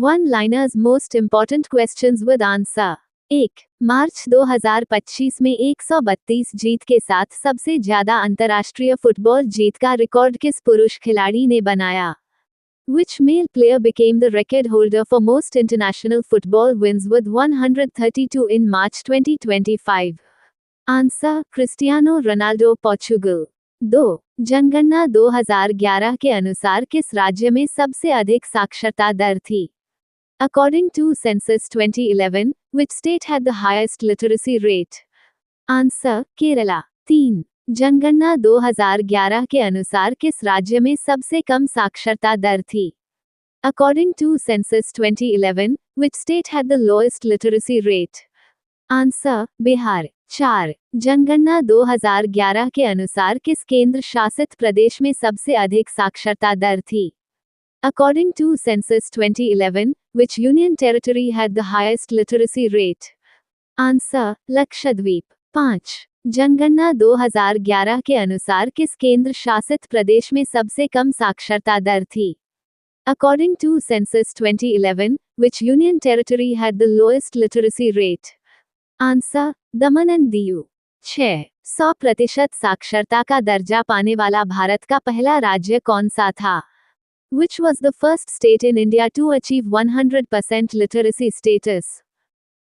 One liners most important questions with answer. 1. मार्च 2025 में 132 जीत के साथ सबसे ज्यादा अंतर्राष्ट्रीय फुटबॉल जीत का रिकॉर्ड किस पुरुष खिलाड़ी ने बनाया? Which male player became the record holder for most international football wins with 132 in March 2025? Answer: Cristiano Ronaldo, Portugal. 2. जनगणना 2011 के अनुसार किस राज्य में सबसे अधिक साक्षरता दर थी? According to Census 2011, which state had the highest literacy rate? Answer: Kerala. 3. जनगणना 2011 के अनुसार किस राज्य में सबसे कम साक्षरता दर थी? According to Census 2011, which state had the lowest literacy rate? Answer: Bihar. 4. जनगणना 2011 के अनुसार किस केंद्र शासित प्रदेश में सबसे अधिक साक्षरता दर थी? According to Census 2011, which union territory had the highest literacy rate? Answer: Lakshadweep. 5. जनगणना 2011 के अनुसार किस केंद्र शासित प्रदेश में सबसे कम साक्षरता दर थी? According to Census 2011, which union territory had the lowest literacy rate? Answer: Daman and Diu. 6. 100% साक्षरता का दर्जा पाने वाला भारत का पहला राज्य कौन सा था? Which was the first state in India to achieve 100% literacy status?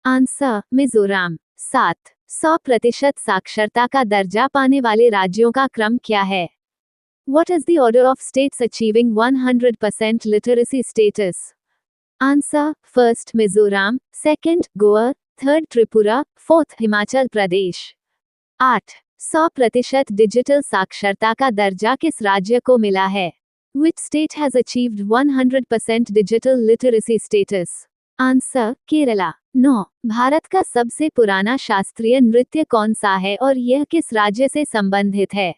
Answer: Mizoram. 7. 100% साक्षरता का दर्जा पाने वाले राज्यों का क्रम क्या है? What is the order of states achieving 100% literacy status? Answer: First Mizoram, second Goa, third Tripura, fourth Himachal Pradesh. 8. 100% digital साक्षरता का दर्जा किस राज्य को मिला है? Which state has achieved 100% digital literacy status? Answer: Kerala. 9. Bharat का सबसे पुराना शास्त्रीय नृत्य कौन सा है और यह किस राज्य से संबंधित है?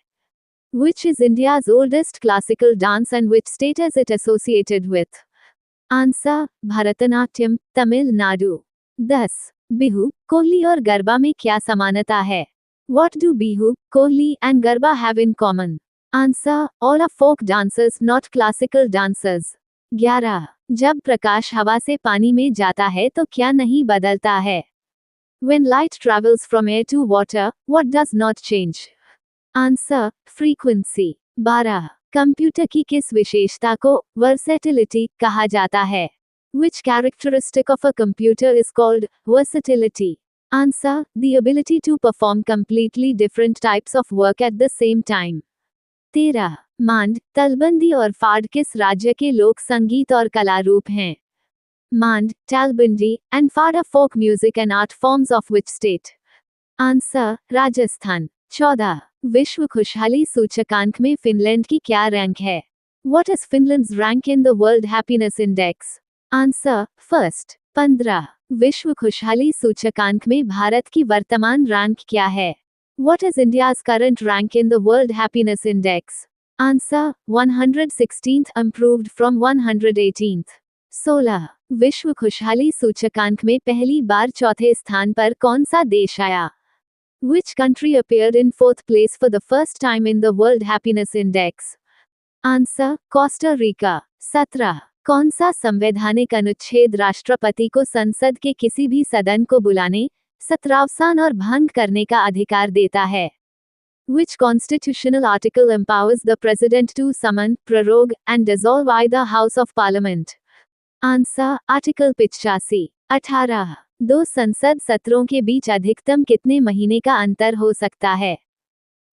Which is India's oldest classical dance and which state is it associated with? Answer: Bharatanatyam, Tamil Nadu. 10. Bihu, Kohli और गरबा में क्या समानता है? What do Bihu, Kohli and garba have in common? Answer: all are folk dancers, not classical dancers. 11. जब प्रकाश हवा से पानी में जाता है तो क्या नहीं बदलता है? When light travels from air to water, what does not change? Answer: frequency. 12. Computer की किस विशेषता को versatility कहा जाता है? Which characteristic of a computer is called versatility? Answer: the ability to perform completely different types of work at the same time. 13. मांड, तलबंदी और फाड किस राज्य के लोक संगीत और कला रूप हैं? मांड, talbindi and fad are folk music and art forms of which state? Answer: Rajasthan. 14. विश्व खुशहाली सूचकांक में फिनलैंड की क्या रैंक है? What is Finland's rank in the World Happiness Index? Answer: first. 15. विश्व खुशहाली सूचकांक में भारत की वर्तमान रैंक क्या है? What is India's current rank in the World Happiness Index? Answer: 116th, improved from 118th. 16. विश्व खुशहाली सूचकांक में पहली बार चौथे स्थान पर कौन सा देश आया? Which country appeared in fourth place for the first time in the World Happiness Index? Answer: Costa Rica. 17. कौन सा संवैधानिक अनुच्छेद राष्ट्रपति को संसद के किसी भी सदन को बुलाने, सत्रावसान और भंग करने का अधिकार देता है? Which constitutional article empowers the president to summon, prorogue, and dissolve either house of parliament? Answer: Article 85. 18. दो संसद सत्रों के बीच अधिकतम कितने महीने का अंतर हो सकता है?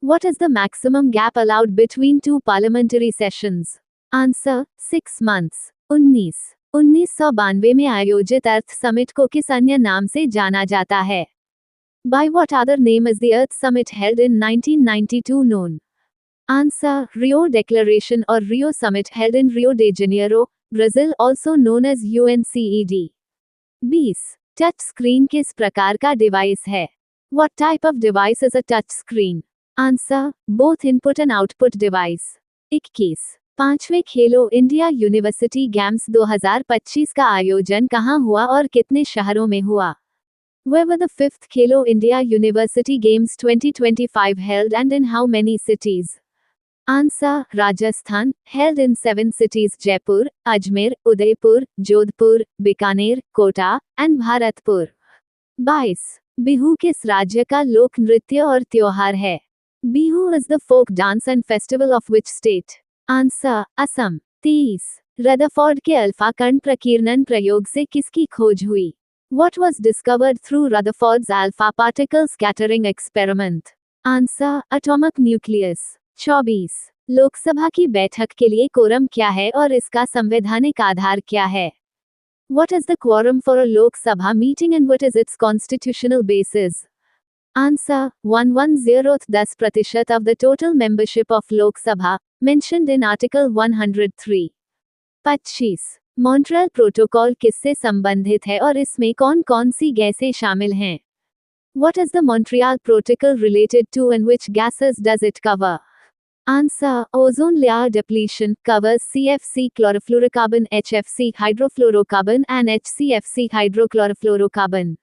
What is the maximum gap allowed between two parliamentary sessions? Answer: 6 months. 19. 1992 में आयोजित अर्थ समिट को किस अन्य नाम से जाना जाता है? By what other name is the Earth Summit held in 1992 known? Answer: Rio Declaration or Rio Summit held in Rio de Janeiro, Brazil, also known as UNCED. 20. Touch screen किस प्रकार का डिवाइस है? What type of device is a touch screen? Answer: both input and output device. 21. पांचवें खेलो India university games 2025 का आयोजन कहाँ हुआ और कितने शहरों में हुआ? Where were the 5th Khelo India University Games 2025 held and in how many cities? Answer, Rajasthan, held in 7 cities Jaipur, Ajmer, Udaipur, Jodhpur, Bikaner, Kota, and Bharatpur. 22. Bihu किस राज्य का लोक नृत्य और त्योहार है? Bihu is the folk dance and festival of which state? Answer, Assam. 23. Rutherford के alpha कण प्रकीर्णन प्रयोग से किसकी खोज हुई? What was discovered through Rutherford's alpha particle scattering experiment? Answer, atomic nucleus. 24. Lok Sabha की बैठक के लिए कोरम क्या है और इसका संवैधानिक आधार क्या है? What is the quorum for a Lok Sabha meeting and what is its constitutional basis? Answer, 1/10% of the total membership of Lok Sabha, mentioned in Article 103. 25. Montreal protocol किससे संबंधित है और इसमें कौन कौन सी गैसें शामिल हैं? What is the Montreal Protocol related to and which gases does it cover? Answer, ozone layer depletion, covers CFC chlorofluorocarbon, HFC hydrofluorocarbon and HCFC hydrochlorofluorocarbon.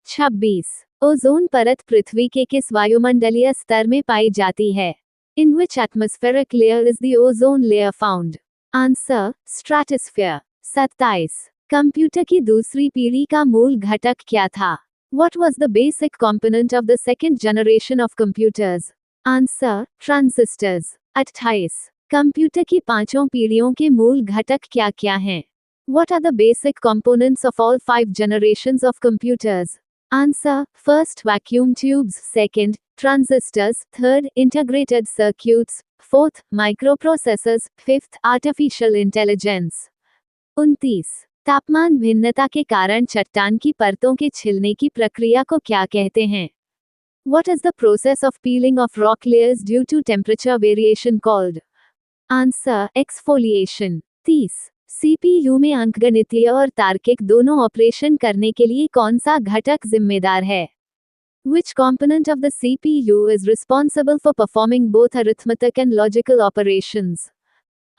26. Ozone परत पृथ्वी के किस वायुमंडलीय स्तर में पाई जाती है? In which atmospheric layer is the ozone layer found? Answer, stratosphere. 27. Computer की दूसरी पीढ़ी का मूल घटक क्या था? What was the basic component of the second generation of computers? Answer, transistors. 28. Computer की पांचों पीढ़ियों के मूल घटक क्या क्या हैं? What are the basic components of all 5 generations of computers? Answer, first vacuum tubes, second, transistors, third, integrated circuits, fourth, microprocessors, fifth, artificial intelligence. 29. तापमान भिन्नता के कारण चट्टान की परतों के छिलने की प्रक्रिया को क्या कहते हैं? What is the process of peeling of rock layers due to temperature variation called? Answer, exfoliation. 30. CPU में अंकगणितीय और तार्किक दोनों ऑपरेशन करने के लिए कौन सा घटक जिम्मेदार है? Which component of the CPU is responsible for performing both arithmetic and logical operations?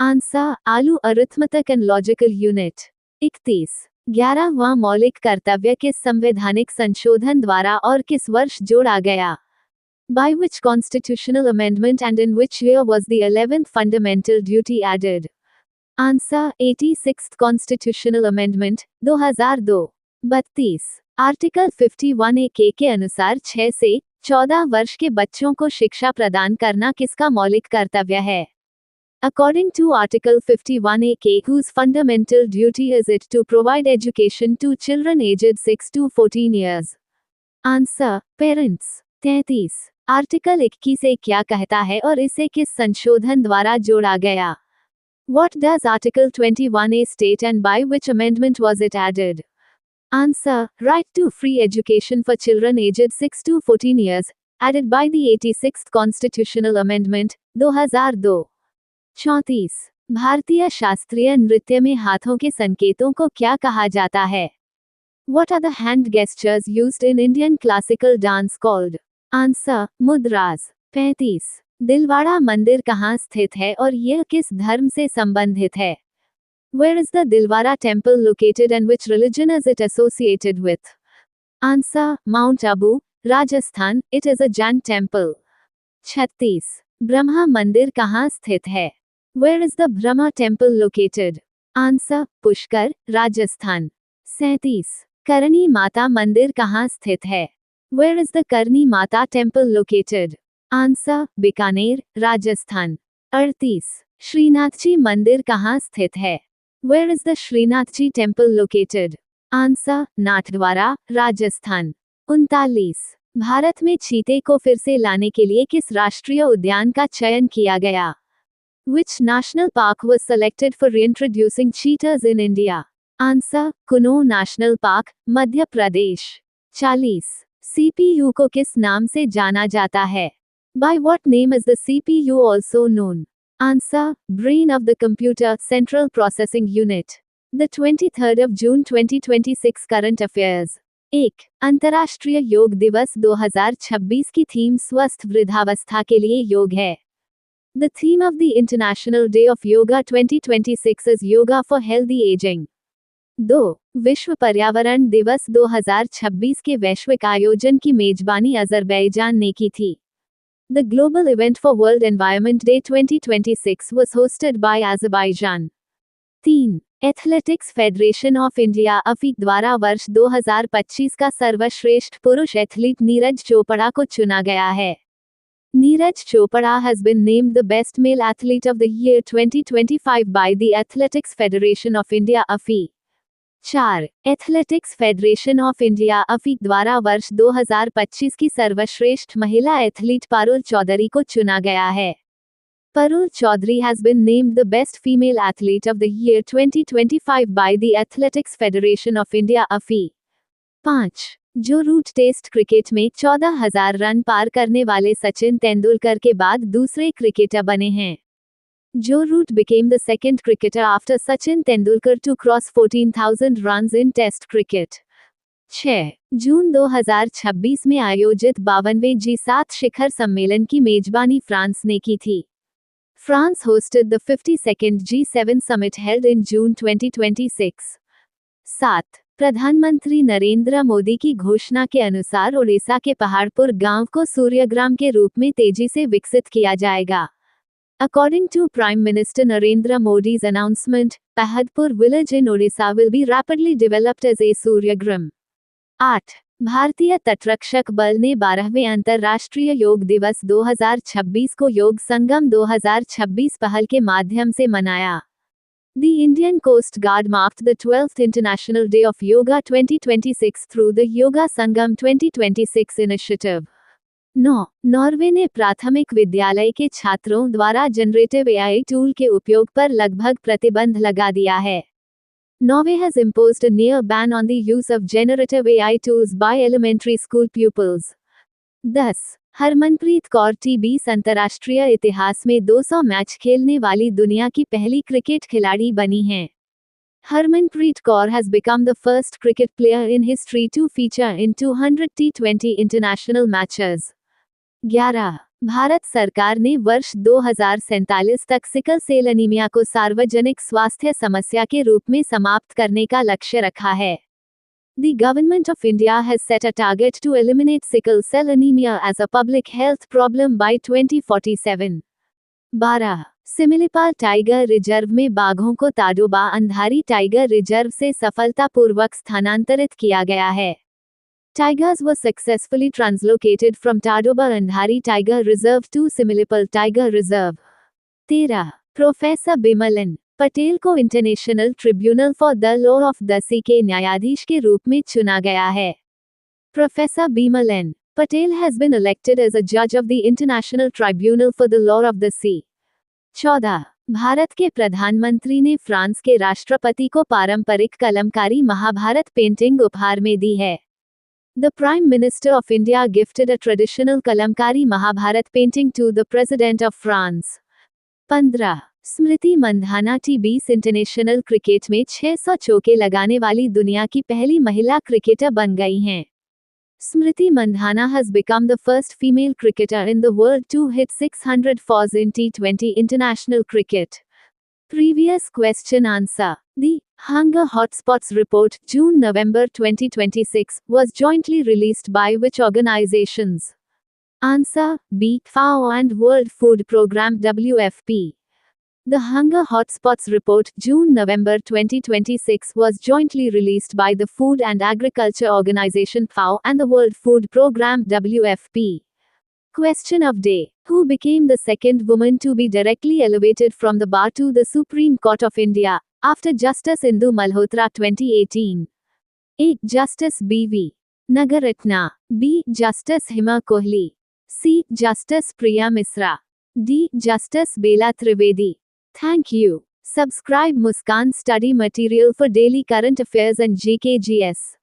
Answer, ALU arithmetic and logical unit. 31. 11वां मौलिक कर्तव्य किस संवैधानिक संशोधन द्वारा और किस वर्ष जोड़ा गया? By which constitutional amendment and in which year was the 11th fundamental duty added? Answer, 86th constitutional amendment, 2002. 32. Article 51A के अनुसार 6 से 14 वर्ष के बच्चों को शिक्षा प्रदान करना किसका मौलिक कर्तव्य है? According to Article 51A, whose fundamental duty is it to provide education to children aged 6 to 14 years? Answer, parents. 33. Article 21A क्या कहता है और इसे किस संशोधन द्वारा जोड़ा गया? What does Article 21A state and by which amendment was it added? Answer, right to free education for children aged 6 to 14 years, added by the 86th Constitutional Amendment, 2002. 34. भारतीय शास्त्रीय नृत्य में हाथों के संकेतों को क्या कहा जाता है? What are the hand gestures used in Indian classical dance called? Answer, mudras. 35. Dilwara मंदिर कहाँ स्थित है और यह किस धर्म से संबंधित है? Where is the Dilwara temple located and which religion is it associated with? Answer, Mount Abu, Rajasthan, it is a Jain temple. 36. Brahma मंदिर कहाँ स्थित है? Where is the Brahma temple located? Answer, Pushkar, Rajasthan. 37. Karni Mata मंदिर कहाँ स्थित है? Where is the Karni Mata temple located? Answer, Bikaner, Rajasthan. 38. Shrinathji मंदिर कहाँ स्थित है? Where is the Srinathji temple located? Answer, Nathdwara, Rajasthan. 39. Bharat में चीते को फिर से लाने के लिए किस राष्ट्रीय उद्यान का चयन किया गया? Which national park was selected for reintroducing cheetahs in India? Answer, Kuno national park, Madhya Pradesh. 40. CPU को किस नाम से जाना जाता है? By what name is the CPU also known? Answer, brain of the computer, central processing unit. The 23rd of June 2026 current affairs. 1. अंतर्राष्ट्रीय योग दिवस 2026 की थीम स्वस्थ वृद्धावस्था के लिए योग है. The theme of the International Day of Yoga 2026 is Yoga for Healthy Aging. 2. विश्व पर्यावरण दिवस 2026 के वैश्विक आयोजन की मेजबानी अज़रबैजान ने की थी. The global event for World Environment Day 2026 was hosted by Azerbaijan. 3. Athletics federation of India Afiq द्वारा वर्ष 2025 का सर्वश्रेष्ठ पुरुष एथलीट नीरज चोपड़ा को चुना गया है. Neeraj Chopra has been named the Best Male Athlete of the Year 2025 by the Athletics Federation of India (AFI). 4. Athletics federation of India Afiq द्वारा वर्ष 2025 की सर्वश्रेष्ठ महिला एथलीट पारुल चौधरी को चुना गया है. Parul Chaudhary has been named the Best Female Athlete of the Year 2025 by the Athletics Federation of India (AFI). 5. जो रूट टेस्ट क्रिकेट में 14,000 रन पार करने वाले सचिन तेंदुलकर के बाद दूसरे क्रिकेटर बने हैं. जो root became the second cricketer after Sachin Tendulkar to cross 14,000 runs in Test cricket. 6. जून 2026 में आयोजित 52वें G7 शिखर सम्मेलन की मेजबानी फ्रांस ने की थी. France hosted the 52nd G7 summit held in June 2026. 7. प्रधानमंत्री नरेंद्र मोदी की घोषणा के अनुसार ओडिशा के पहाड़पुर गांव को सूर्यग्राम के रूप में तेजी से विकसित किया जाएगा. According to Prime Minister Narendra Modi's announcement, Pahadpur village in Odisha will be rapidly developed as a Suryagram. 8. भारतीय तटरक्षक बल ने 12वें अंतर्राष्ट्रीय योग दिवस 2026 को योग संगम 2026 पहल के माध्यम से मनाया. The Indian Coast Guard marked the 12th International Day of Yoga 2026 through the Yoga Sangam 2026 initiative. 9. Norway ने प्राथमिक विद्यालय के छात्रों द्वारा जनरेटिव AI टूल के उपयोग पर लगभग प्रतिबंध लगा दिया है. Norway has imposed a near ban on the use of generative AI tools by elementary school pupils. 10. Harmanpreet Kaur T20 अंतर्राष्ट्रीय इतिहास में 200 मैच खेलने वाली दुनिया की पहली क्रिकेट खिलाड़ी बनी हैं. Harmanpreet Kaur has become the first cricket player in history to feature in 200 T20 international matches. 11. Bharat सरकार ने वर्ष 2047 तक सिकल सेल एनीमिया को सार्वजनिक स्वास्थ्य समस्या के रूप में समाप्त करने का लक्ष्य रखा है. The Government of India has set a target to eliminate sickle cell anemia as a public health problem by 2047. 12. Similipal tiger reserve में बाघों को ताडोबा अंधारी टाइगर रिजर्व से सफलतापूर्वक स्थानांतरित किया गया है. Tigers were successfully translocated from Tadoba Andhari Tiger Reserve to Similipal Tiger Reserve. 13. Professor Bimal Patel को International Tribunal for the Law of the Sea के न्यायाधीश के रूप में चुना गया है. Professor Bimal Patel has been elected as a जज of the International Tribunal for the Law of the Sea. 14. Bharat के प्रधानमंत्री ने फ्रांस के राष्ट्रपति को पारंपरिक कलमकारी महाभारत पेंटिंग उपहार में दी है. The Prime Minister of India gifted a traditional Kalamkari Mahabharat painting to the President of France. 15. Smriti Mandhana T20 international cricket में 600 चौके लगाने वाली दुनिया की पहली महिला क्रिकेटर बन गई हैं. Smriti Mandhana has become the first female cricketer in the world to hit 600 fours in T20 international cricket. Previous question answer. The Hunger Hotspots Report, June-November 2026, was jointly released by which organizations? Answer: B. FAO and World Food Programme (WFP). The Hunger Hotspots Report, June-November 2026, was jointly released by the Food and Agriculture Organization (FAO) and the World Food Programme (WFP). Question of day: who became the second woman to be directly elevated from the bar to the Supreme Court of India, after Justice Indu Malhotra 2018? A. Justice B.V. Nagaratna. B. Justice Hima Kohli. C. Justice Priya Misra. D. Justice Bela Trivedi. Thank you. Subscribe Muskan Study Material for daily current affairs and GKGS.